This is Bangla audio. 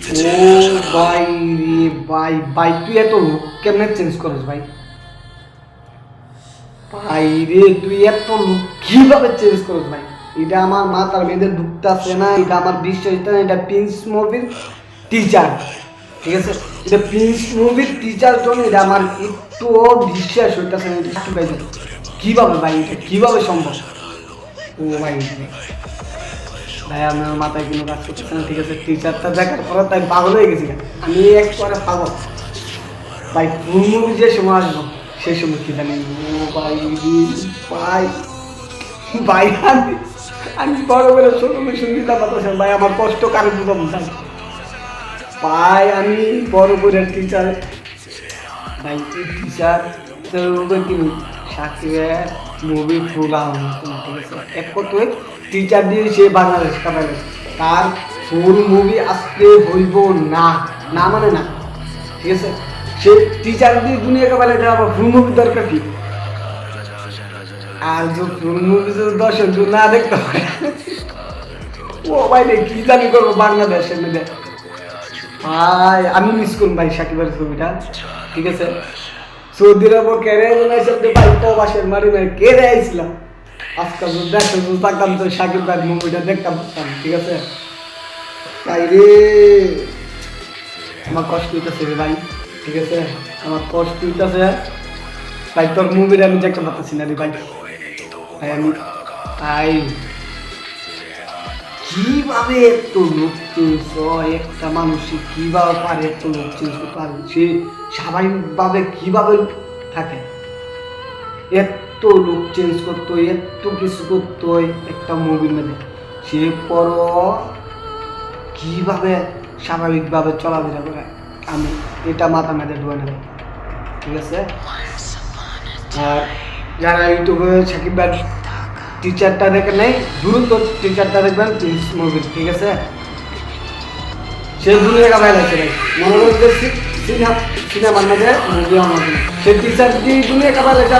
ও ভাই রে ভাই ভাই তুই এত লোক কেমনে চেঞ্জ করিস ভাই? ভাই রে তুই এত লোক কিভাবে চেঞ্জ করিস ভাই? এটা আমার মাথার মধ্যে ঢুকতেছে না, এটা আমার বিশ্বাস হইতে না। এটা প্রিন্স মুভির টিচার, ঠিক আছে? এটা প্রিন্স মুভির টিচার জন্য এটা আমার একটুও বিশ্বাস হইতেছে না। এটা কি ভাই, কিভাবে ভাই, এটা কিভাবে সম্ভব? ও ভাই ভাই আমার মাথায় কোনো কাজ করতেছে না, ঠিক আছে? টিচারটা দেখার পরে তাই পাগল হয়ে গেছি আমি, একবারে পাগল ভাই। ফুল মুভি যে সময় আসবো সেই সময় কি জানি। ও ভাই ভাই ভাই আমি আমি বড় করে সলিউশন দিতাম না ভাই, আমার কষ্ট কারো বুঝাবো ভাই। ভাই আমি বড় করে টিচার ভাই, টিচার কি সাকিবের মুভি ফুল আহমেদ, ঠিক আছে? এক কথায় টিচার দিয়ে সে বাংলাদেশ কাটাবে, তার ফুল মুভি আসতে হইব না, না মানে না, ঠিক আছে? সে টিচার দিয়ে দুনিয়া কাপালে, আবার ফুল মুভি দরকার কি? আর যে ফুল মুভি যদি দর্শক না দেখতে পারে, ও ভাই রে কি জানি করবো বাংলাদেশের মধ্যে। ভাই আমি মিস করুন ভাই সাকিবের ছবিটা, ঠিক আছে? সৌদি আরব কেড়ে শব্দে ভাই প্রবাসের মারি মারি কেড়ে আইছিলাম। আজকাল দেখো থাকতাম তো সাকিব ভাই মুভিটা দেখতাম পারতাম, ঠিক আছে? তাই রে আমার কষ্ট হইতেছে রে ভাই, ঠিক আছে? আমার কষ্ট হইতেছে ভাই, তোর মুভিটা আমি দেখতে পারতেছি না রে ভাই। ভাই আমি ভাই কিভাবে এত লোক চেঞ্জ হয়, একটা মানুষই কিভাবে পারে এত লোক চেঞ্জ করতে পারে? সে স্বাভাবিকভাবে কিভাবে থাকে? এত লোক চেঞ্জ করতো, এত কিছু করতো একটা মুভির মধ্যে, সে পর কিভাবে স্বাভাবিকভাবে চলাফেরা করে, আমি এটা মাথা মেঁধে ঢুকে নেব, ঠিক আছে? আর যারা ইউটিউবে সাকিব ভাই টিচারটা দেখে নেই, দ্রুত টিচারটা দেখবেন প্রিন্স মুভি, ঠিক আছে? সে দুনিয়া কামাই লাগছে ভাই, মনে করছে সিনেমার মধ্যে মুভি আমার, সে টিচার দিয়ে দুনিয়া কামাই লাগছে।